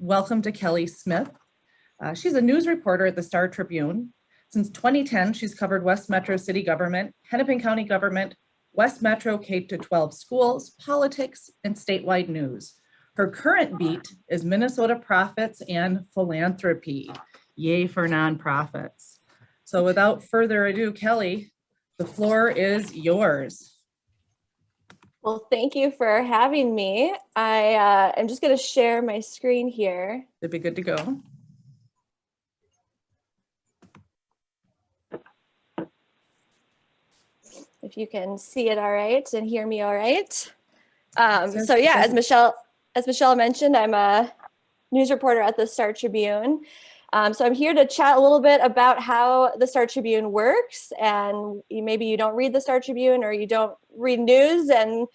welcome to Kelly Smith. She's a news reporter at the Star Tribune. Since 2010, she's covered West Metro city government, Hennepin County government, West Metro K-12 schools, politics, and statewide news. Her current beat is Minnesota profits and philanthropy. Yay for nonprofits. So without further ado, Kelly, the floor is yours. Well, thank you for having me. I am just going to share my screen here. It'd be good to go. If you can see it all right and hear me all right. So yeah, as Michelle mentioned, I'm a news reporter at the Star Tribune. So I'm here to chat a little bit about how the Star Tribune works, and maybe you don't read the Star Tribune or you don't read news and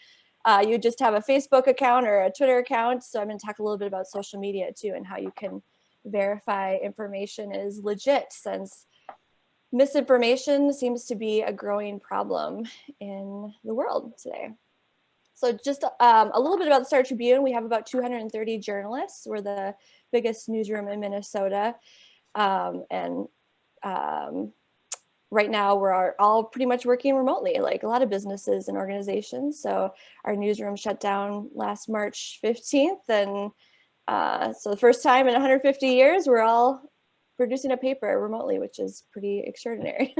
you just have a Facebook account or a Twitter account. So I'm going to talk a little bit about social media too and how you can verify information is legit, since misinformation seems to be a growing problem in the world today. So just a little bit about the Star Tribune. We have about 230 journalists. We're the biggest newsroom in Minnesota. Right now we're all pretty much working remotely, like a lot of businesses and organizations. So our newsroom shut down last March 15th. And so the first time in 150 years, we're all producing a paper remotely, which is pretty extraordinary.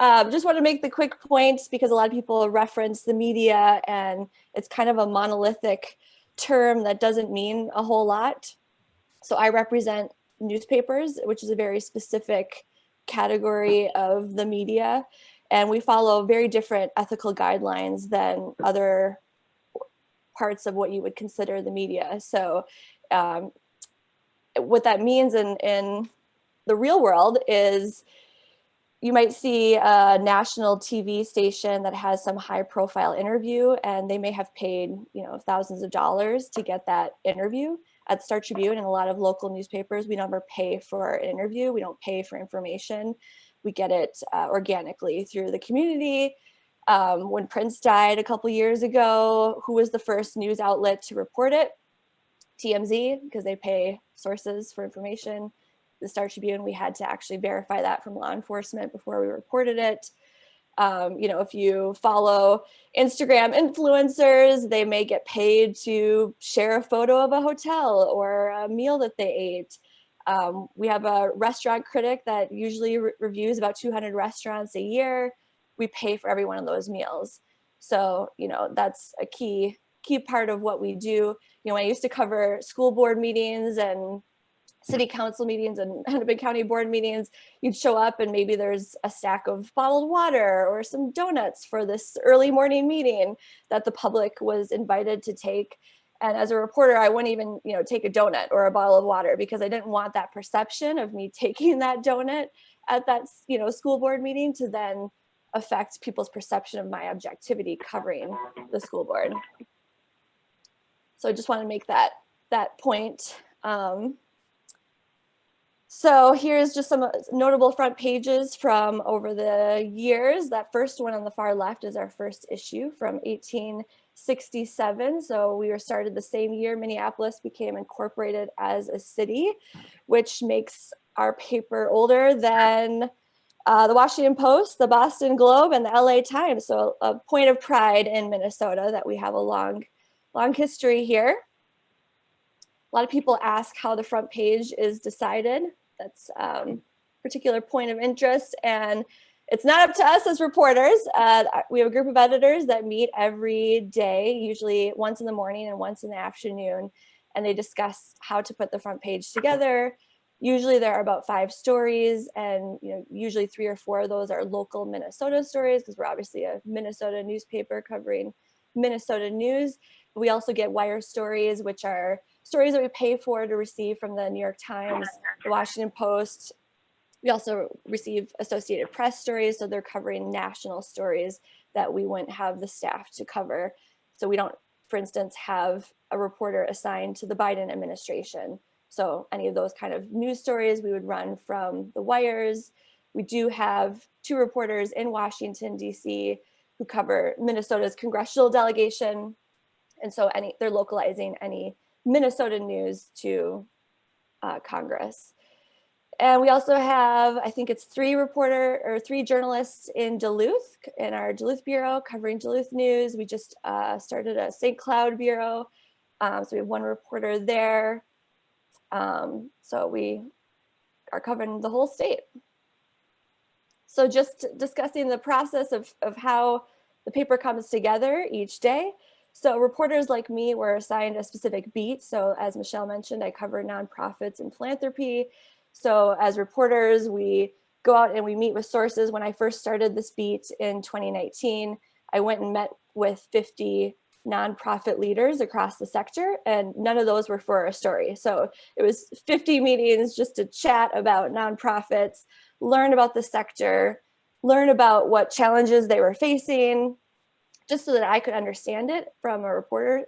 Just want to make the quick points because a lot of people reference the media and it's kind of a monolithic term that doesn't mean a whole lot. So I represent newspapers, which is a very specific category of the media. And we follow very different ethical guidelines than other parts of what you would consider the media. So what that means in the real world is you might see a national TV station that has some high profile interview and they may have paid, thousands of dollars to get that interview. At Star Tribune and a lot of local newspapers, we never pay for an interview. We don't pay for information. We get it organically through the community. When Prince died a couple years ago, who was the first news outlet to report it? TMZ, because they pay sources for information. The Star Tribune, we had to actually verify that from law enforcement before we reported it. If you follow Instagram influencers, they may get paid to share a photo of a hotel or a meal that they ate. We have a restaurant critic that usually reviews about 200 restaurants a year. We pay for every one of those meals. So, that's a key part of what we do. I used to cover school board meetings and city council meetings and Hennepin County board meetings. You'd show up and maybe there's a stack of bottled water or some donuts for this early morning meeting that the public was invited to take. And as a reporter, I wouldn't even, take a donut or a bottle of water because I didn't want that perception of me taking that donut at that, school board meeting to then affect people's perception of my objectivity covering the school board. So I just want to make that point. So here's just some notable front pages from over the years. That first one on the far left is our first issue from 1867. So we were started the same year Minneapolis became incorporated as a city, which makes our paper older than the Washington Post, the Boston Globe, and the LA Times. So a point of pride in Minnesota that we have a long history here. A lot of people ask how the front page is decided. That's a particular point of interest, and it's not up to us as reporters. We have a group of editors that meet every day, usually once in the morning and once in the afternoon, and they discuss how to put the front page together. Usually there are about 5 stories, and usually 3 or 4 of those are local Minnesota stories because we're obviously a Minnesota newspaper covering Minnesota news. We also get wire stories, which are stories that we pay for to receive from the New York Times, the Washington Post. We also receive Associated Press stories, so they're covering national stories that we wouldn't have the staff to cover. So we don't, for instance, have a reporter assigned to the Biden administration. So any of those kind of news stories we would run from the wires. We do have 2 reporters in Washington, D.C. who cover Minnesota's congressional delegation. And so they're localizing any Minnesota news to Congress. And we also have, I think it's 3 journalists in Duluth, in our Duluth bureau, covering Duluth news. We just started a St. Cloud bureau. So we have 1 reporter there. So we are covering the whole state. So just discussing the process of how the paper comes together each day. So reporters like me were assigned a specific beat. So as Michelle mentioned, I cover nonprofits and philanthropy. So as reporters, we go out and we meet with sources. When I first started this beat in 2019, I went and met with 50 nonprofit leaders across the sector, and none of those were for a story. So it was 50 meetings just to chat about nonprofits, learn about the sector, learn about what challenges they were facing, just so that I could understand it from a reporter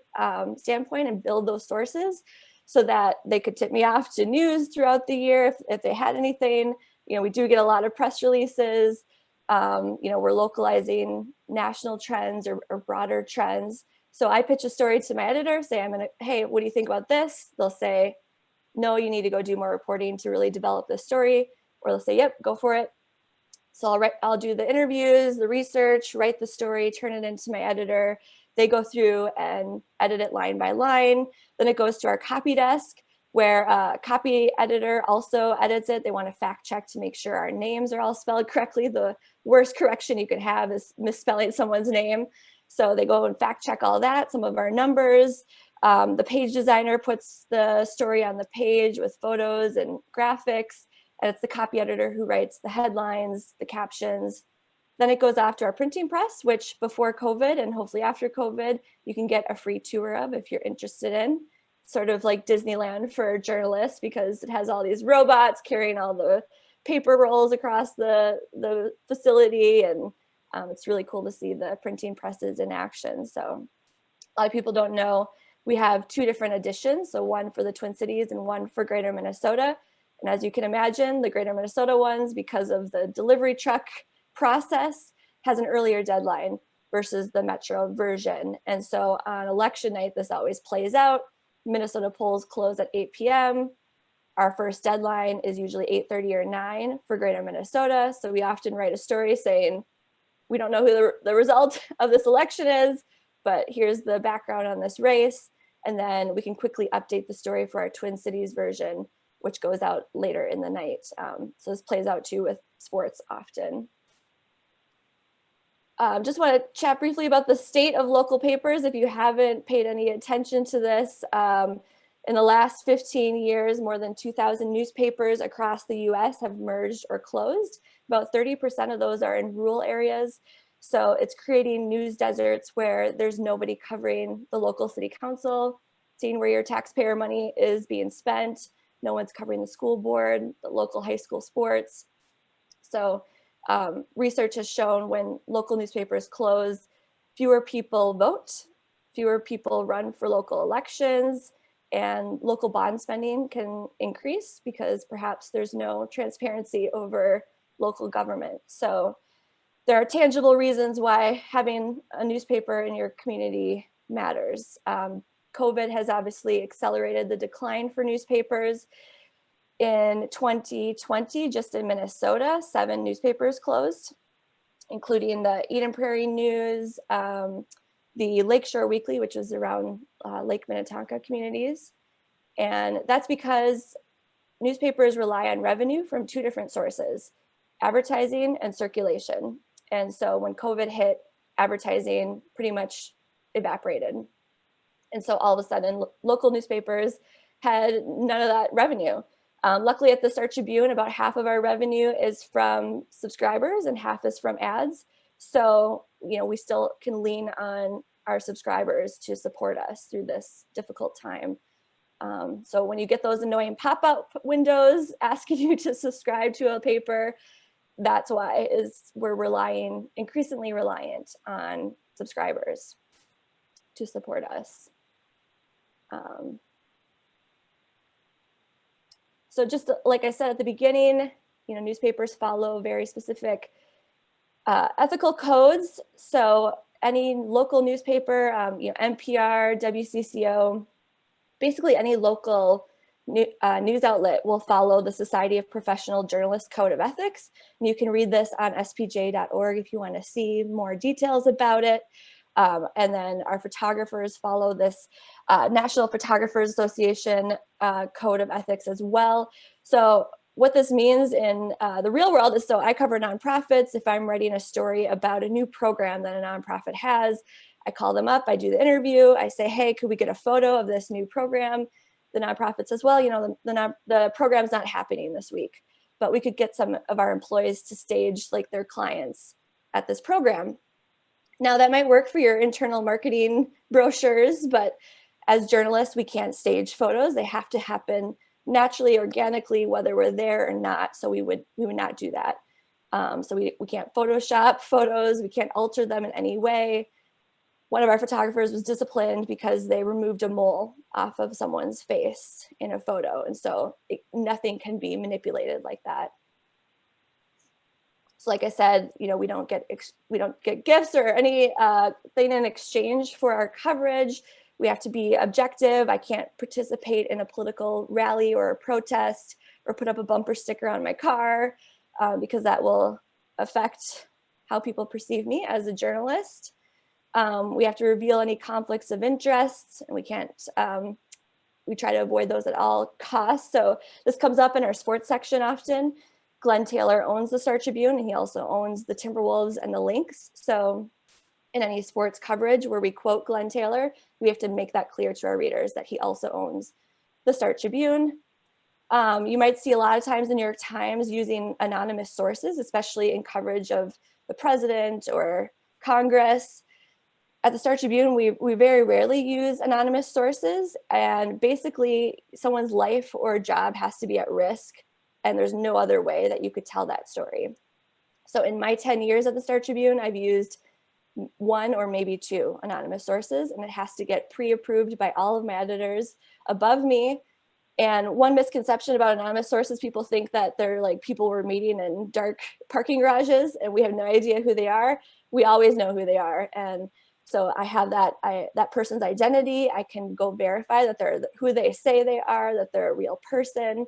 standpoint and build those sources so that they could tip me off to news throughout the year if they had anything. You know, we do get a lot of press releases. You know, we're localizing national trends or broader trends. So I pitch a story to my editor, say, hey, what do you think about this? They'll say, no, you need to go do more reporting to really develop this story. Or they'll say, yep, go for it. So I'll do the interviews, the research, write the story, turn it into my editor. They go through and edit it line by line. Then it goes to our copy desk, where a copy editor also edits it. They want to fact check to make sure our names are all spelled correctly. The worst correction you could have is misspelling someone's name. So they go and fact check all that, some of our numbers. The page designer puts the story on the page with photos and graphics. And it's the copy editor who writes the headlines, the captions. Then it goes off to our printing press, which before COVID and hopefully after COVID, you can get a free tour of if you're interested in. Sort of like Disneyland for journalists, because it has all these robots carrying all the paper rolls across the facility. And it's really cool to see the printing presses in action. So a lot of people don't know, we have 2 different editions. So one for the Twin Cities and one for Greater Minnesota. And as you can imagine, the Greater Minnesota ones, because of the delivery truck process, has an earlier deadline versus the Metro version. And so on election night, this always plays out. Minnesota polls close at 8 p.m. Our first deadline is usually 8:30 or 9 for Greater Minnesota. So we often write a story saying, we don't know who the result of this election is, but here's the background on this race. And then we can quickly update the story for our Twin Cities version, which goes out later in the night. So this plays out too with sports often. Just want to chat briefly about the state of local papers. If you haven't paid any attention to this, in the last 15 years, more than 2,000 newspapers across the US have merged or closed. About 30% of those are in rural areas. So it's creating news deserts where there's nobody covering the local city council, seeing where your taxpayer money is being spent. No one's covering the school board, the local high school sports. So research has shown when local newspapers close, fewer people vote, fewer people run for local elections, and local bond spending can increase because perhaps there's no transparency over local government. So there are tangible reasons why having a newspaper in your community matters. COVID has obviously accelerated the decline for newspapers. In 2020, just in Minnesota, 7 newspapers closed, including the Eden Prairie News, the Lakeshore Weekly, which is around Lake Minnetonka communities. And that's because newspapers rely on revenue from 2 different sources, advertising and circulation. And so when COVID hit, advertising pretty much evaporated. And so all of a sudden, local newspapers had none of that revenue. Luckily at the Star Tribune, about half of our revenue is from subscribers and half is from ads. So, you know, we still can lean on our subscribers to support us through this difficult time. So when you get those annoying pop-up windows asking you to subscribe to a paper, that's why we're increasingly reliant on subscribers to support us. So just like I said at the beginning, you know, newspapers follow very specific ethical codes. So any local newspaper, you know, NPR, WCCO, basically any local news outlet will follow the Society of Professional Journalists Code of Ethics. And you can read this on spj.org if you want to see more details about it. And then our photographers follow this National Photographers Association Code of Ethics as well. So what this means in the real world is, so I cover nonprofits. If I'm writing a story about a new program that a nonprofit has, I call them up, I do the interview, I say, hey, could we get a photo of this new program? The nonprofit says, well, you know, the program's not happening this week, but we could get some of our employees to stage like their clients at this program. Now that might work for your internal marketing brochures, but as journalists, we can't stage photos. They have to happen naturally, organically, whether we're there or not. So we would not do that. So we can't Photoshop photos. We can't alter them in any way. One of our photographers was disciplined because they removed a mole off of someone's face in a photo. And so nothing can be manipulated like that. So like I said, you know, we don't get gifts or any thing in exchange for our coverage. We have to be objective. I can't participate in a political rally or a protest or put up a bumper sticker on my car because that will affect how people perceive me as a journalist. We have to reveal any conflicts of interest, and we can't, we try to avoid those at all costs. So this comes up in our sports section often. Glenn Taylor owns the Star Tribune, and he also owns the Timberwolves and the Lynx. So in any sports coverage where we quote Glenn Taylor, we have to make that clear to our readers that he also owns the Star Tribune. You might see a lot of times the New York Times using anonymous sources, especially in coverage of the president or Congress. At the Star Tribune, we very rarely use anonymous sources, and basically someone's life or job has to be at risk, and there's no other way that you could tell that story. So in my 10 years at the Star Tribune, I've used one or maybe two anonymous sources, and it has to get pre-approved by all of my editors above me. And one misconception about anonymous sources, people think that they're like people we're meeting in dark parking garages, and we have no idea who they are. We always know who they are. And so I have that person's identity. I can go verify that they're who they say they are, that they're a real person.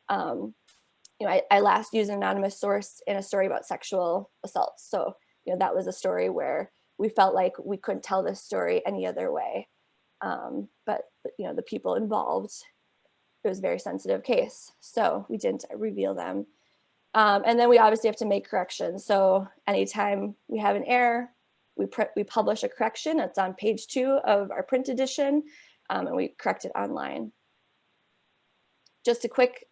You know, I last used an anonymous source in a story about sexual assaults. So, you know, that was a story where we felt like we couldn't tell this story any other way. But, you know, the people involved, it was a very sensitive case. So we didn't reveal them. And then we obviously have to make corrections. So anytime we have an error, we publish a correction. It's on page 2 of our print edition, and we correct it online. Just a quick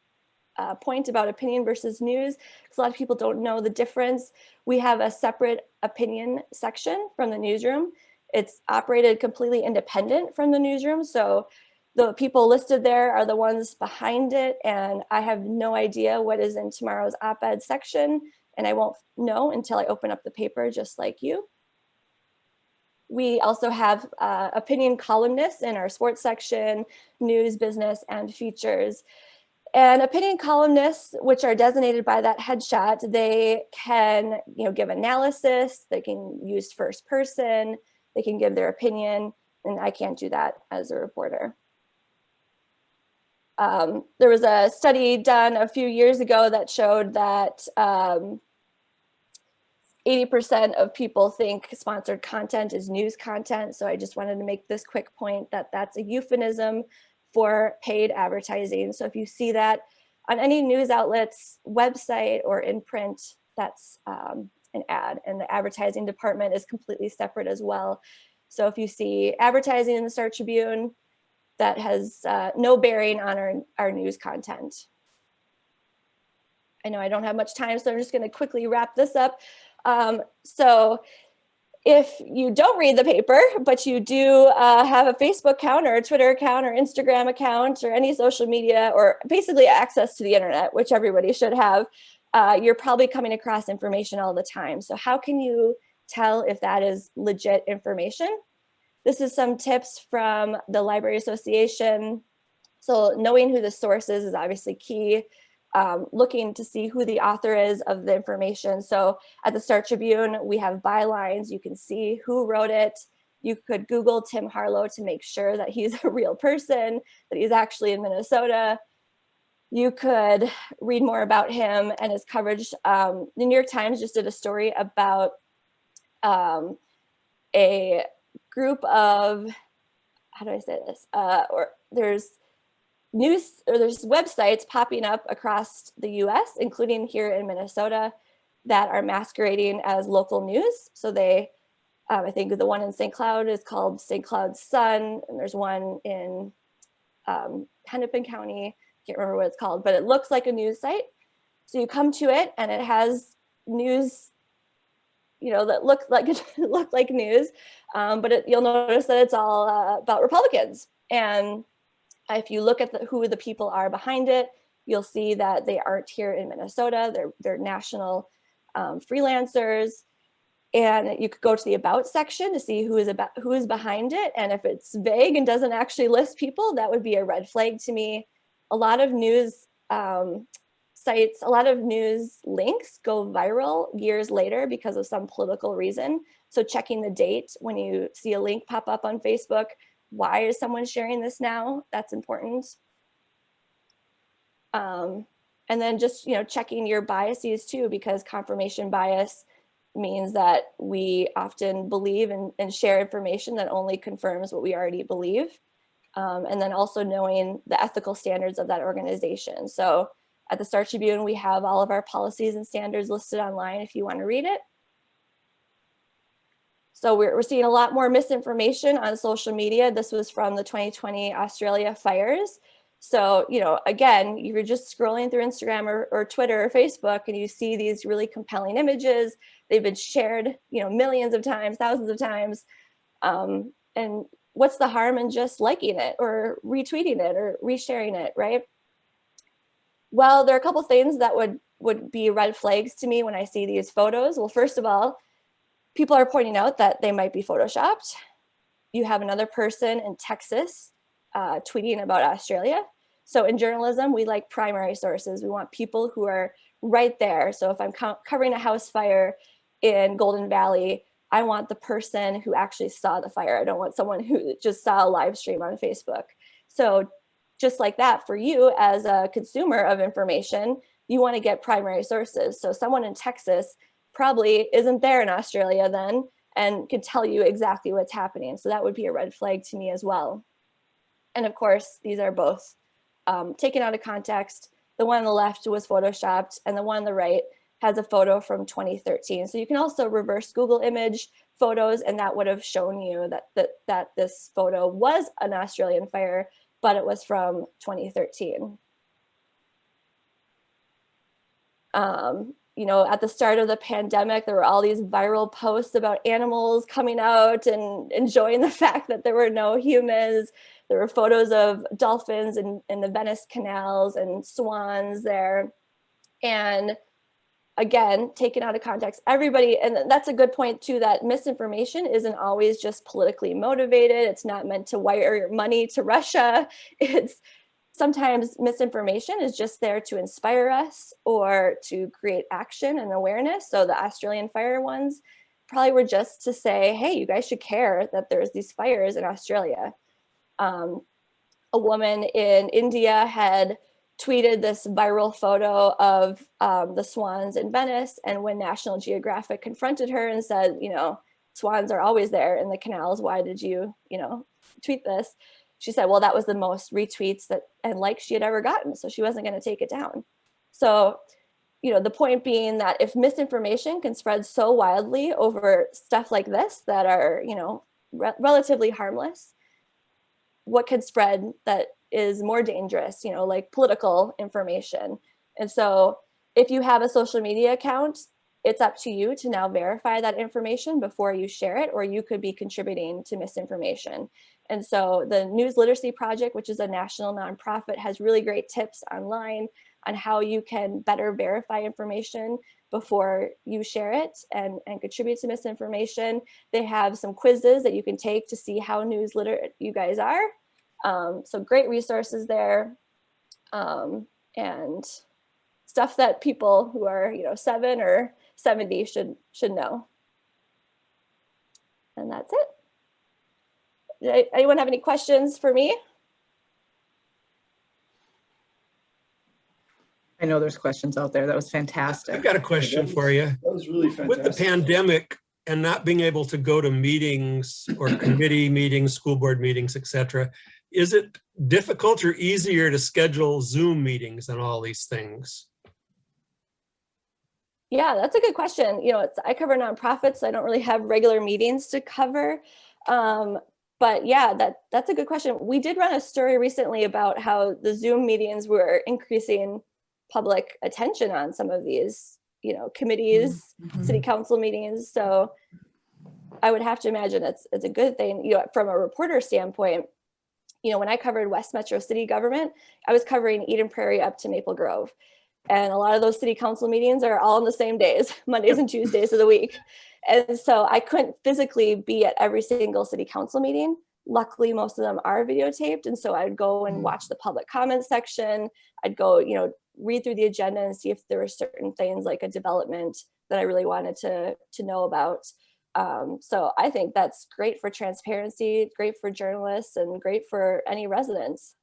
point about opinion versus news, because a lot of people don't know the difference. We have a separate opinion section from the newsroom. It's operated completely independent from the newsroom. So the people listed there are the ones behind it, and I have no idea what is in tomorrow's op-ed section, and I won't know until I open up the paper, just like you. We also have opinion columnists in our sports section, news, business, and features. And opinion columnists, which are designated by that headshot, they can, you know, give analysis, they can use first person, they can give their opinion, and I can't do that as a reporter. There was a study done a few years ago that showed that 80% of people think sponsored content is news content. So I just wanted to make this quick point that that's a euphemism for paid advertising. So if you see that on any news outlet's website or in print, that's an ad, and the advertising department is completely separate as well. So if you see advertising in the Star Tribune, that has no bearing on our news content. I know I don't have much time, so I'm just going to quickly wrap this up. So if you don't read the paper, but you do have a Facebook account or a Twitter account or Instagram account or any social media, or basically access to the internet, which everybody should have, you're probably coming across information all the time. So how can you tell if that is legit information? This is some tips from the Library Association. So knowing who the source is obviously key. Looking to see who the author is of the information. So at the Star Tribune, we have bylines. You can see who wrote it. You could Google Tim Harlow to make sure that he's a real person, that he's actually in Minnesota. You could read more about him and his coverage. The New York Times just did a story about a group of, how do I say this? Or there's websites popping up across the US, including here in Minnesota, that are masquerading as local news. So they, I think the one in St. Cloud is called St. Cloud Sun, and there's one in Hennepin County, can't remember what it's called, but it looks like a news site. So you come to it and it has news, that look like news, but you'll notice that it's all about Republicans. And if you look at who the people are behind it, you'll see that they aren't here in Minnesota. They're national freelancers. And you could go to the About section to see who is behind it. And if it's vague and doesn't actually list people, that would be a red flag to me. A lot of news sites, a lot of news links go viral years later because of some political reason. So checking the date when you see a link pop up on Facebook, why is someone sharing this now? That's important. And then just, checking your biases too, because confirmation bias means that we often believe and share information that only confirms what we already believe. And then also knowing the ethical standards of that organization. So at the Star Tribune, we have all of our policies and standards listed online if you want to read it. So we're seeing a lot more misinformation on social media. This was from the 2020 Australia fires. So, again, you're just scrolling through Instagram or Twitter or Facebook and you see these really compelling images. They've been shared, millions of times, thousands of times. And what's the harm in just liking it or retweeting it or resharing it, right? Well, there are a couple things that would be red flags to me when I see these photos. Well, first of all, people are pointing out that they might be photoshopped. You have another person in Texas tweeting about Australia. So in journalism, we like primary sources. We want people who are right there. So if I'm covering a house fire in Golden Valley, I want the person who actually saw the fire. I don't want someone who just saw a live stream on Facebook. So just like that, for you as a consumer of information, you want to get primary sources. So someone in Texas probably isn't there in Australia then and could tell you exactly what's happening. So that would be a red flag to me as well. And of course, these are both taken out of context. The one on the left was photoshopped and the one on the right has a photo from 2013. So you can also reverse Google image photos and that would have shown you that this photo was an Australian fire, but it was from 2013. At the start of the pandemic, there were all these viral posts about animals coming out and enjoying the fact that there were no humans. There were photos of dolphins in the Venice canals and swans there. And again, taken out of context, everybody, and that's a good point too, that misinformation isn't always just politically motivated. It's not meant to wire money to Russia. Sometimes misinformation is just there to inspire us or to create action and awareness. So the Australian fire ones probably were just to say, hey, you guys should care that there's these fires in Australia. A woman in India had tweeted this viral photo of the swans in Venice. And when National Geographic confronted her and said, swans are always there in the canals, why did you, tweet this? She said, well, that was the most retweets and likes she had ever gotten. So she wasn't going to take it down. So, the point being that if misinformation can spread so wildly over stuff like this that are, relatively harmless, what could spread that is more dangerous, like political information. And so if you have a social media account, it's up to you to now verify that information before you share it, or you could be contributing to misinformation. And so the News Literacy Project, which is a national nonprofit, has really great tips online on how you can better verify information before you share it and contribute to misinformation. They have some quizzes that you can take to see how news literate you guys are. So great resources there. And stuff that people who are, 7 or 70 should know. And that's it. Anyone have any questions for me? I know there's questions out there. That was fantastic. I've got a question for you. That was really fantastic. With the pandemic and not being able to go to meetings or committee meetings, school board meetings, et cetera, is it difficult or easier to schedule Zoom meetings and all these things? Yeah, that's a good question. You know, I cover nonprofits, so I don't really have regular meetings to cover. But yeah, that's a good question. We did run a story recently about how the Zoom meetings were increasing public attention on some of these, you know, committees, city council meetings. So I would have to imagine it's a good thing, you know, from a reporter standpoint. You know, when I covered West Metro city government, I was covering Eden Prairie up to Maple Grove. And a lot of those city council meetings are all on the same days, Mondays and Tuesdays of the week. And so I couldn't physically be at every single city council meeting. Luckily, most of them are videotaped. And so I'd go and watch the public comment section. I'd go, you know, read through the agenda and see if there were certain things like a development that I really wanted to know about. So I think that's great for transparency, great for journalists, and great for any residents.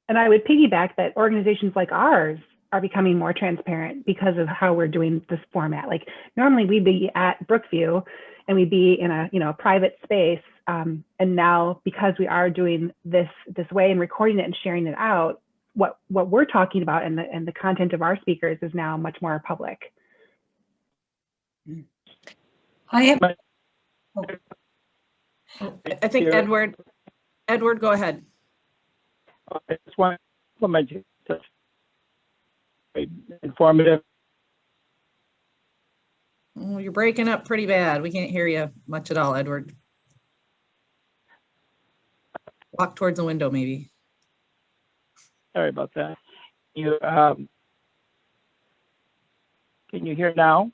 And I would piggyback that organizations like ours are becoming more transparent because of how we're doing this format. Like normally we'd be at Brookview and we'd be in a, you know, private space. And now because we are doing this way and recording it and sharing it out, what we're talking about and the content of our speakers is now much more public. I have. I think Edward, go ahead. I just want to compliment you. Such informative. Oh, you're breaking up pretty bad. We can't hear you much at all, Edward. Walk towards the window, maybe. Sorry about that. You can you hear now?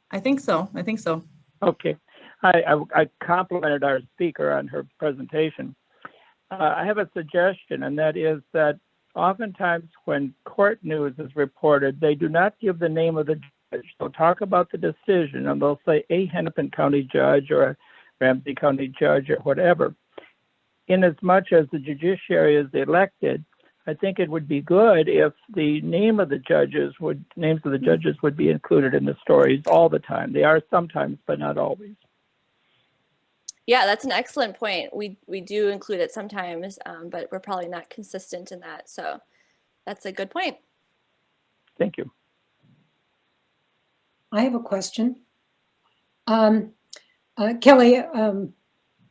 I think so. I think so. Okay. I complimented our speaker on her presentation. I have a suggestion, and that is that oftentimes when court news is reported, they do not give the name of the judge. They'll talk about the decision, and they'll say a Hennepin County judge or a Ramsey County judge or whatever. Inasmuch as the judiciary is elected, I think it would be good if the names of the judges would be included in the stories all the time. They are sometimes, but not always. Yeah, that's an excellent point. We do include it sometimes, but we're probably not consistent in that. So that's a good point. Thank you. I have a question. Kelly,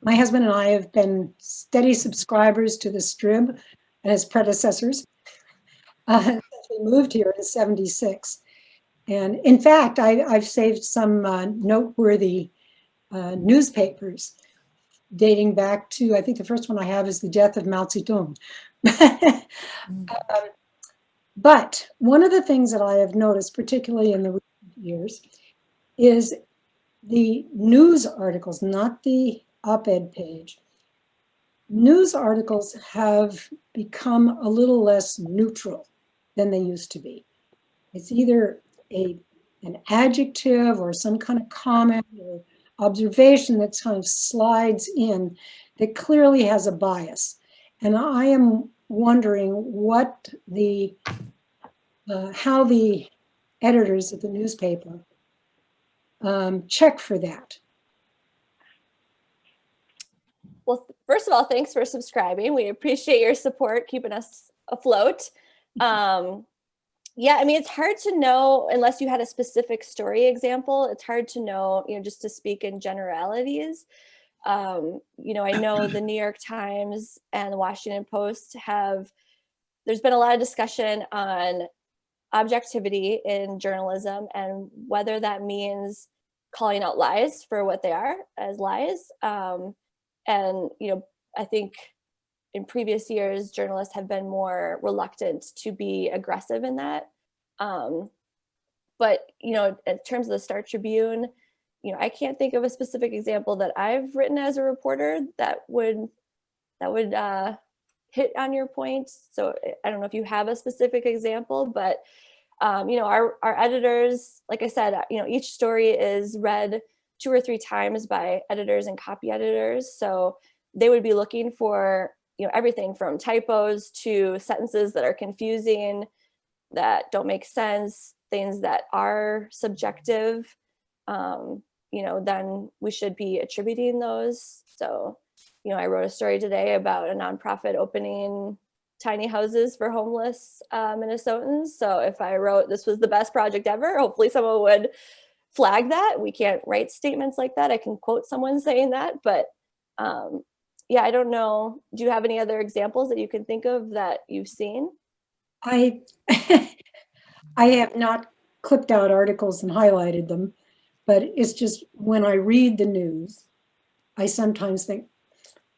my husband and I have been steady subscribers to the Strib and its predecessors since we moved here in '76. And in fact, I've saved some noteworthy newspapers dating back to, I think the first one I have is The Death of Mao Zedong. But one of the things that I have noticed, particularly in the recent years, is the news articles, not the op-ed page. News articles have become a little less neutral than they used to be. It's either an adjective or some kind of comment or observation that kind of slides in that clearly has a bias. And I am wondering what how the editors of the newspaper check for that. Well, first of all, thanks for subscribing. We appreciate your support, keeping us afloat. Yeah, I mean, it's hard to know unless you had a specific story example. It's hard to know, you know, just to speak in generalities. You know, I know the New York Times and the Washington Post there's been a lot of discussion on objectivity in journalism and whether that means calling out lies for what they are as lies. And, you know, I think in previous years, journalists have been more reluctant to be aggressive in that. But, you know, in terms of the Star Tribune, you know, I can't think of a specific example that I've written as a reporter that would hit on your point. So I don't know if you have a specific example, but, you know, our editors, like I said, you know, each story is read 2 or 3 times by editors and copy editors. So they would be looking for, everything from typos to sentences that are confusing, that don't make sense, things that are subjective. Then we should be attributing those. So, I wrote a story today about a nonprofit opening tiny houses for homeless Minnesotans. So if I wrote this was the best project ever, hopefully someone would flag that. We can't write statements like that. I can quote someone saying that, but yeah, I don't know. Do you have any other examples that you can think of that you've seen? I I have not clipped out articles and highlighted them, but it's just when I read the news, I sometimes think,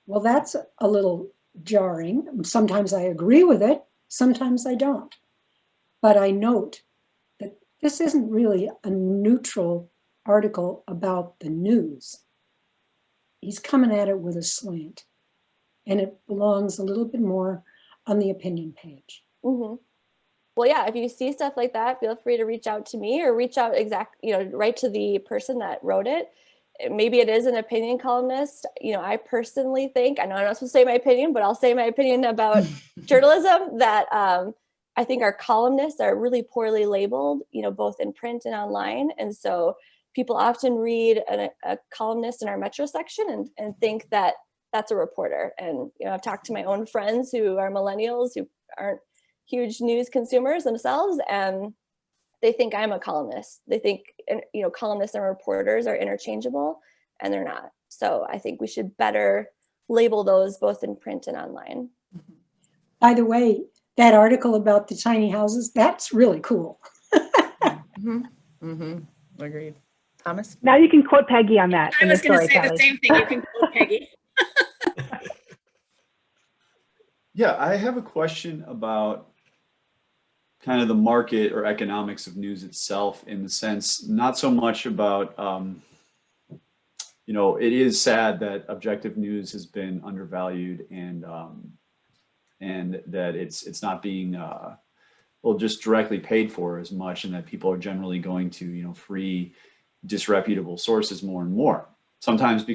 well, that's a little jarring. Sometimes I agree with it, sometimes I don't. But I note that this isn't really a neutral article about the news. He's coming at it with a slant, and it belongs a little bit more on the opinion page. Mm-hmm. Well, yeah, if you see stuff like that, feel free to reach out to me or reach out right to the person that wrote it. Maybe it is an opinion columnist. I personally think, I know I'm not supposed to say my opinion, but I'll say my opinion about journalism, that I think our columnists are really poorly labeled, both in print and online. And so people often read a columnist in our Metro section and think that that's a reporter. And, I've talked to my own friends who are millennials who aren't huge news consumers themselves, and they think I'm a columnist. They think, columnists and reporters are interchangeable, and they're not. So I think we should better label those both in print and online. By the way, that article about the tiny houses, that's really cool. Mm-hmm. Mm-hmm. Agreed. Thomas? Now you can quote Peggy on that. I was going to say Kelly. the same thing. You can quote Peggy. Yeah, I have a question about kind of the market or economics of news itself, in the sense, not so much about, it is sad that objective news has been undervalued, and that it's not being, just directly paid for as much, and that people are generally going to, free, disreputable sources more and more. Sometimes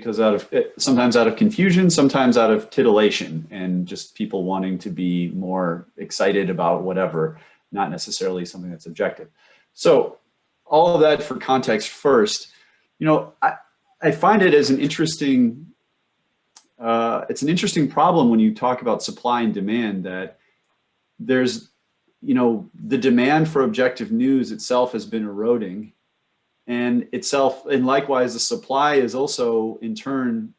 sometimes out of confusion, sometimes out of titillation, and just people wanting to be more excited about whatever, not necessarily something that's objective. So all of that for context first, I find it as an interesting, it's an interesting problem when you talk about supply and demand, that there's, the demand for objective news itself has been eroding, and likewise the supply is also in turn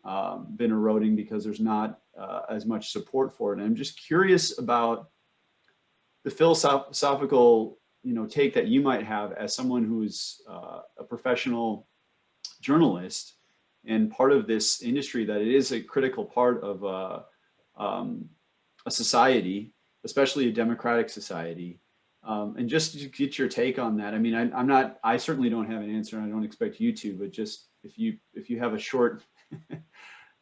been eroding, because there's not as much support for it. And I'm just curious about the philosophical, take that you might have as someone who's a professional journalist and part of this industry, that it is a critical part of a society, especially a democratic society. And just to get your take on that. I mean, I certainly don't have an answer, and I don't expect you to, but just if you have a short,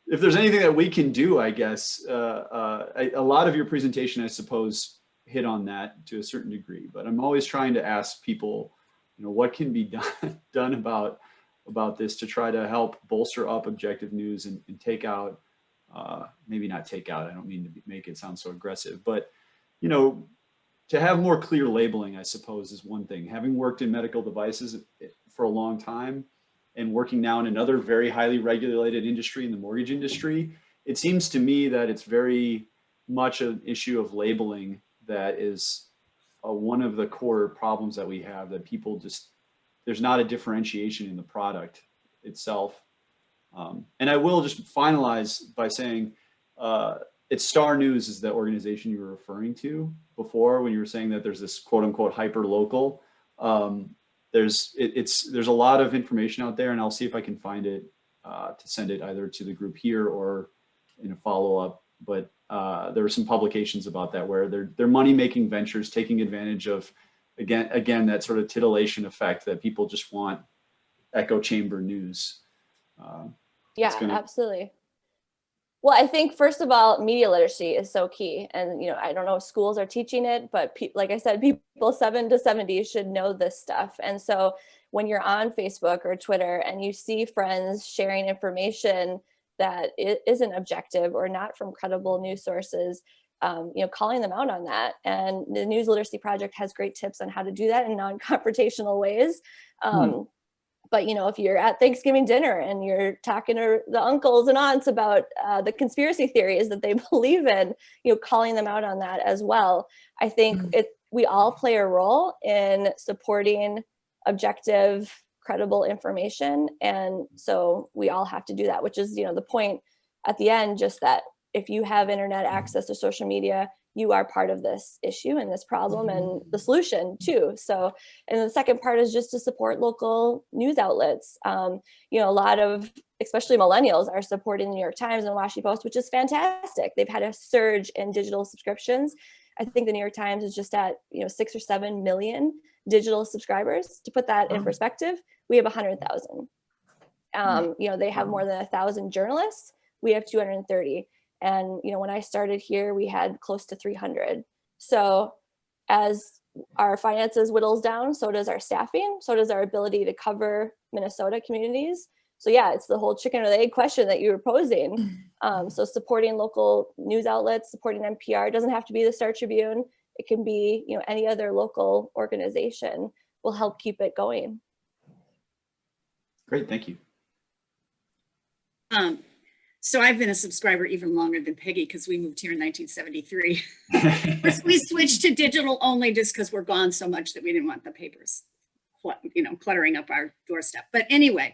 if there's anything that we can do, I guess, a lot of your presentation, I suppose, hit on that to a certain degree, but I'm always trying to ask people, what can be done about this to try to help bolster up objective news and take out, maybe not take out, I don't mean to make it sound so aggressive, but, to have more clear labeling, I suppose, is one thing. Having worked in medical devices for a long time and working now in another very highly regulated industry, in the mortgage industry, it seems to me that it's very much an issue of labeling that is one of the core problems that we have, that people there's not a differentiation in the product itself. And I will just finalize by saying, it's Star News is the organization you were referring to before, when you were saying that there's this quote unquote hyper local. There's a lot of information out there, and I'll see if I can find it to send it either to the group here or in a follow up. But there are some publications about that where they're money making ventures taking advantage of again that sort of titillation effect, that people just want echo chamber news. Yeah, absolutely. Well, I think first of all, media literacy is so key. And, you know, I don't know if schools are teaching it, but like I said, people 7 to 70 should know this stuff. And so when you're on Facebook or Twitter and you see friends sharing information that isn't objective or not from credible news sources, you know, calling them out on that. And the News Literacy Project has great tips on how to do that in non-confrontational ways. But, you know, if you're at Thanksgiving dinner and you're talking to the uncles and aunts about the conspiracy theories that they believe in, you know, calling them out on that as well. I think we all play a role in supporting objective, credible information. And so we all have to do that, which is, you know, the point at the end, just that if you have internet access to social media, you are part of this issue and this problem and the solution too. So, and the second part is just to support local news outlets. You know, a lot of, especially millennials, are supporting the New York Times and the Washington Post, which is fantastic. They've had a surge in digital subscriptions. I think the New York Times is just at, you know, 6 or 7 million digital subscribers. To put that in perspective, we have 100,000. You know, they have more than 1,000 journalists. We have 230. And, you know, when I started here, we had close to 300. So as our finances whittles down, so does our staffing, so does our ability to cover Minnesota communities. So yeah, it's the whole chicken or the egg question that you were posing. So supporting local news outlets, supporting NPR, it doesn't have to be the Star Tribune. It can be, you know, any other local organization will help keep it going. Great, thank you. So I've been a subscriber even longer than Peggy because we moved here in 1973. We switched to digital only just because we're gone so much that we didn't want the papers, you know, cluttering up our doorstep. But anyway,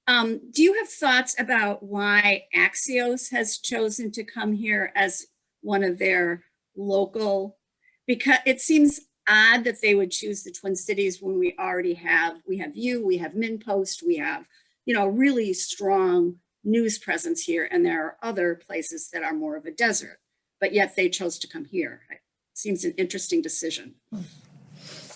do you have thoughts about why Axios has chosen to come here as one of their local? Because it seems odd that they would choose the Twin Cities when we already have, we have Minn Post, we have, you know, really strong news presence here, and there are other places that are more of a desert, but yet they chose to come here. It seems an interesting decision.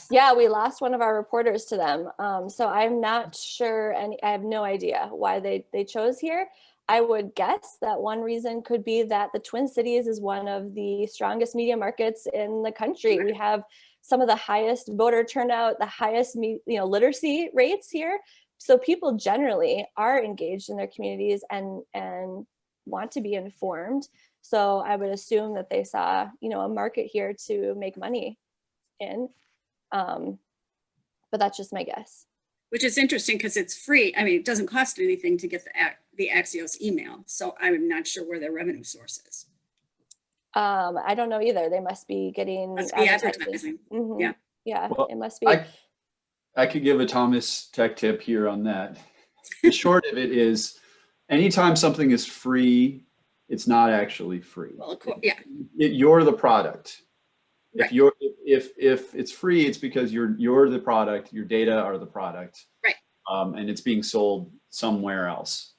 Yeah, we lost one of our reporters to them. So I'm not sure, and I have no idea why they chose here. I would guess that one reason could be that the Twin Cities is one of the strongest media markets in the country. We have some of the highest voter turnout, the highest, you know, literacy rates here. So people generally are engaged in their communities and want to be informed. So I would assume that they saw, you know, a market here to make money in. But that's just my guess. Which is interesting because it's free. I mean, it doesn't cost anything to get the Axios email. So I'm not sure where their revenue source is. I don't know either. They must be getting advertising. Yeah. Yeah, well, it must be. I could give a Thomas tech tip here on that. The short of it is, anytime something is free, it's not actually free. Well, of course, yeah. You're the product. Right. If it's free, it's because you're the product. Your data are the product. Right. And it's being sold somewhere else.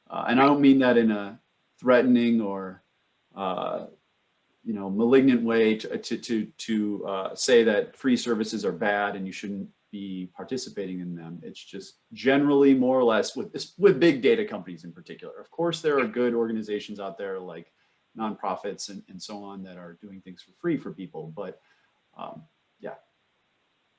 And I don't mean that in a threatening or you know, malignant way to say that free services are bad and you shouldn't be participating in them. It's just generally more or less with big data companies in particular. Of course, there are good organizations out there like nonprofits and so on that are doing things for free for people. But yeah,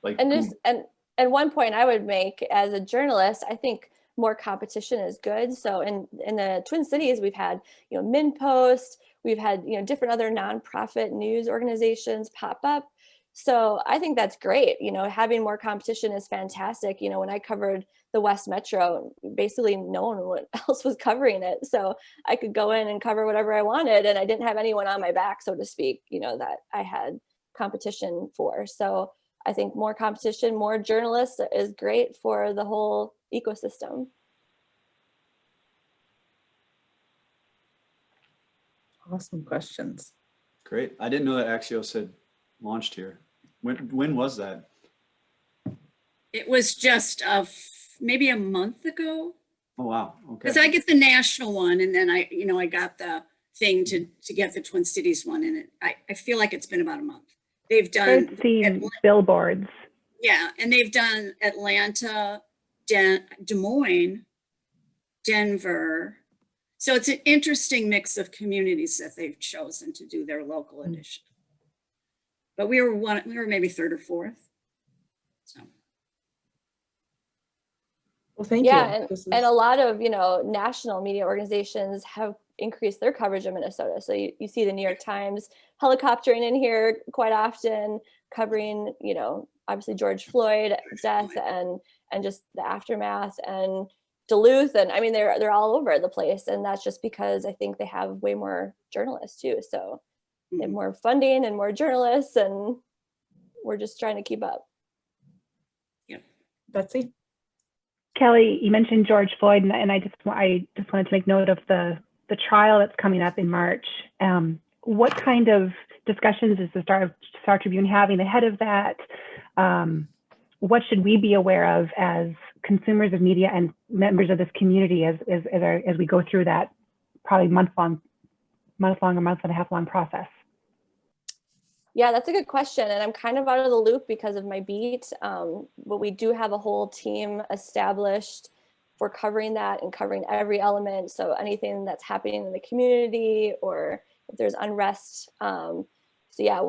like and one point I would make as a journalist, I think more competition is good. So in the Twin Cities, we've had, you know, Minn Post, we've had, you know, different other nonprofit news organizations pop up. So I think that's great. You know, having more competition is fantastic. You know, when I covered the West Metro, basically no one else was covering it. So I could go in and cover whatever I wanted, and I didn't have anyone on my back, so to speak, you know, that I had competition for. So I think more competition, more journalists is great for the whole ecosystem. Awesome questions. great. I didn't know that Axios had launched here. When was that? It was just maybe a month ago. Oh, wow. Okay. Because I get the national one, and then I got the thing to get the Twin Cities one, and I feel like it's been about a month. They've done I've seen billboards. Yeah, and they've done Atlanta, Des Moines, Denver. So it's an interesting mix of communities that they've chosen to do their local edition. But we were maybe third or fourth. So. Well, thank Yeah, you. and a lot of, you know, national media organizations have increased their coverage of Minnesota. So you see the New York Times helicoptering in here quite often, covering, you know, obviously George Floyd death and just the aftermath, and Duluth, and I mean they're all over the place, and that's just because I think they have way more journalists too. So they have more funding and more journalists, and we're just trying to keep up. Yeah, Betsy. Kelly, you mentioned George Floyd, and I just wanted to make note of the trial that's coming up in March. What kind of discussions is the Star Tribune having ahead of that? What should we be aware of as consumers of media and members of this community as we go through that probably month and a half long process? Yeah, that's a good question. And I'm kind of out of the loop because of my beat. But we do have a whole team established for covering that and covering every element. So anything that's happening in the community, or if there's unrest. So yeah,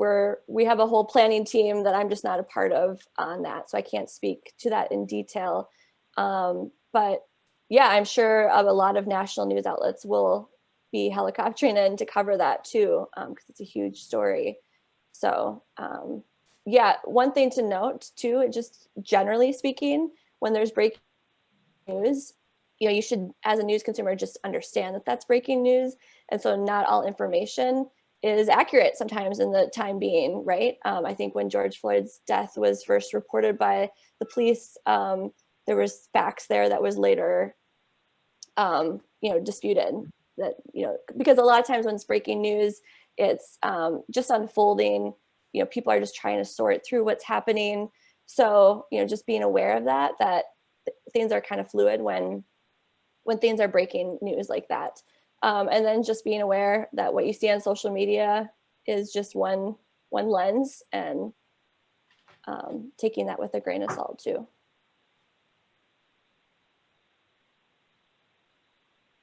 we have a whole planning team that I'm just not a part of on that. So I can't speak to that in detail. But yeah, I'm sure a lot of national news outlets will be helicoptering in to cover that too, because it's a huge story. So yeah, one thing to note too, just generally speaking, when there's breaking news, you know, you should, as a news consumer, just understand that that's breaking news. And so not all information is accurate sometimes in the time being, right? I think when George Floyd's death was first reported by the police, there was facts there that was later, you know, disputed. That, you know, because a lot of times when it's breaking news, it's just unfolding. You know, people are just trying to sort through what's happening. So, you know, just being aware of that things are kind of fluid when things are breaking news like that. And then just being aware that what you see on social media is just one lens, and taking that with a grain of salt too.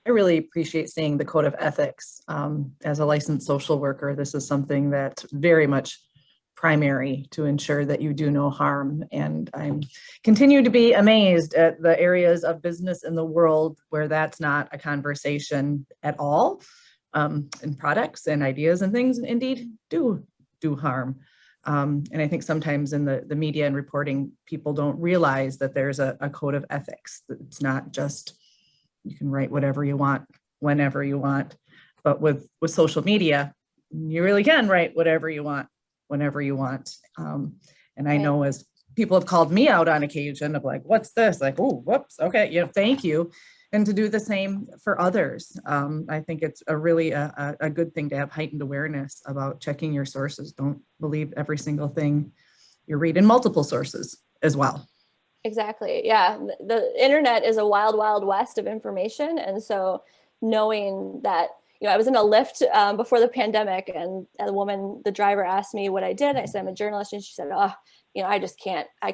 I really appreciate seeing the code of ethics. As a licensed social worker, this is something that's very much primary to ensure that you do no harm. And I'm continue to be amazed at the areas of business in the world where that's not a conversation at all. And products and ideas and things indeed do harm. And I think sometimes in the media and reporting, people don't realize that there's a code of ethics. It's not just you can write whatever you want, whenever you want. But with social media, you really can write whatever you want, whenever you want. And I know as people have called me out on occasion of like, what's this? Like, oh, whoops, okay, yeah, thank you. And to do the same for others. I think it's a really a good thing to have heightened awareness about checking your sources. Don't believe every single thing you read in multiple sources as well. Exactly. Yeah. The internet is a wild, wild west of information. And so knowing that, you know, I was in a Lyft before the pandemic, and the driver asked me what I did. I said, I'm a journalist. And she said, oh, you know, I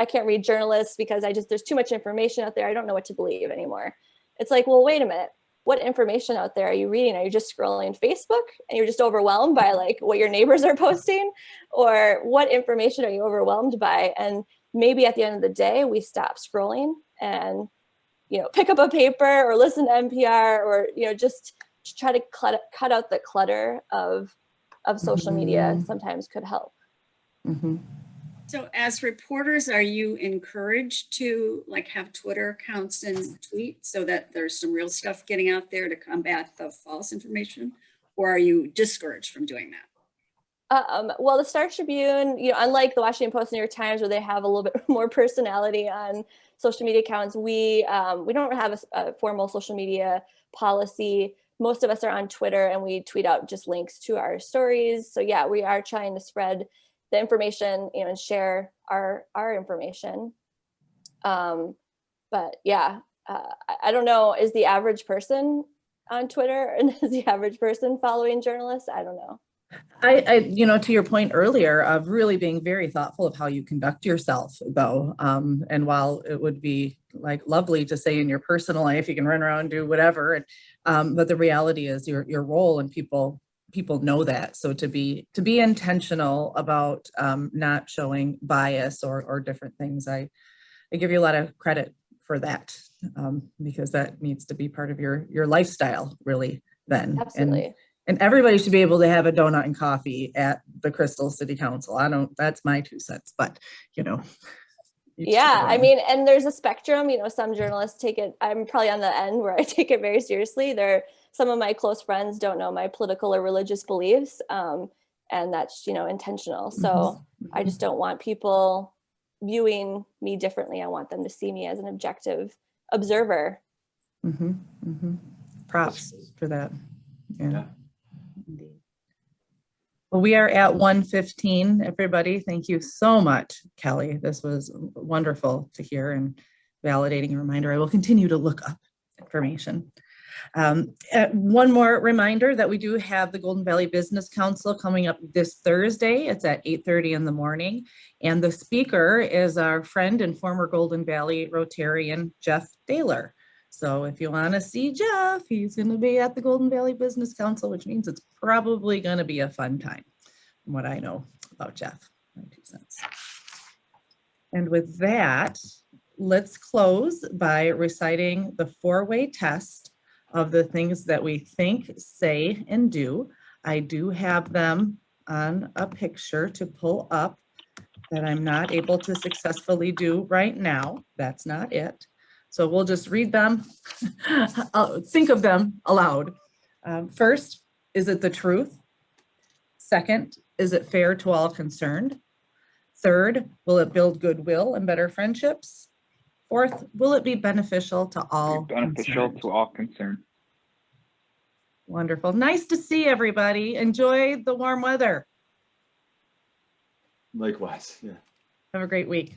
can't read journalists because there's too much information out there. I don't know what to believe anymore. It's like, well, wait a minute. What information out there are you reading? Are you just scrolling Facebook and you're just overwhelmed by like what your neighbors are posting? Or what information are you overwhelmed by? And maybe at the end of the day, we stop scrolling and, you know, pick up a paper or listen to NPR, or, you know, just try to cut out the clutter of social media sometimes could help. Mm-hmm. So as reporters, are you encouraged to like have Twitter accounts and tweet so that there's some real stuff getting out there to combat the false information? Or are you discouraged from doing that? Well, the Star Tribune, you know, unlike the Washington Post and New York Times, where they have a little bit more personality on social media accounts, we don't have a formal social media policy. Most of us are on Twitter, and we tweet out just links to our stories. So yeah, we are trying to spread the information, you know, and share our information. But yeah, I don't know, is the average person on Twitter and is the average person following journalists? I don't know. I, you know, to your point earlier of really being very thoughtful of how you conduct yourself, though. And while it would be like lovely to say in your personal life, you can run around and do whatever. And, but the reality is your role, and people know that. So to be intentional about not showing bias or different things, I give you a lot of credit for that, because that needs to be part of your lifestyle, really, then. Absolutely. And everybody should be able to have a donut and coffee at the Crystal City Council. That's my 2 cents, but you know. Yeah, I mean, and there's a spectrum, you know, some journalists take it, I'm probably on the end where I take it very seriously. Some of my close friends don't know my political or religious beliefs, and that's, you know, intentional. So I just don't want people viewing me differently. I want them to see me as an objective observer. Props for that. Yeah. Indeed. Well, we are at 1:15, everybody. Thank you so much, Kelly. This was wonderful to hear and validating a reminder. I will continue to look up information. One more reminder that we do have the Golden Valley Business Council coming up this Thursday. It's at 8:30 in the morning. And the speaker is our friend and former Golden Valley Rotarian, Jeff Daler. So if you want to see Jeff, he's going to be at the Golden Valley Business Council, which means it's probably going to be a fun time, from what I know about Jeff. My 2 cents. And with that, let's close by reciting the 4-way test of the things that we think, say, and do. I do have them on a picture to pull up that I'm not able to successfully do right now. That's not it. So we'll just read them, think of them aloud. First, is it the truth? Second, is it fair to all concerned? Third, will it build goodwill and better friendships? Fourth, will it be beneficial to all concerned? Wonderful. Nice to see everybody. Enjoy the warm weather. Likewise. Yeah. Have a great week.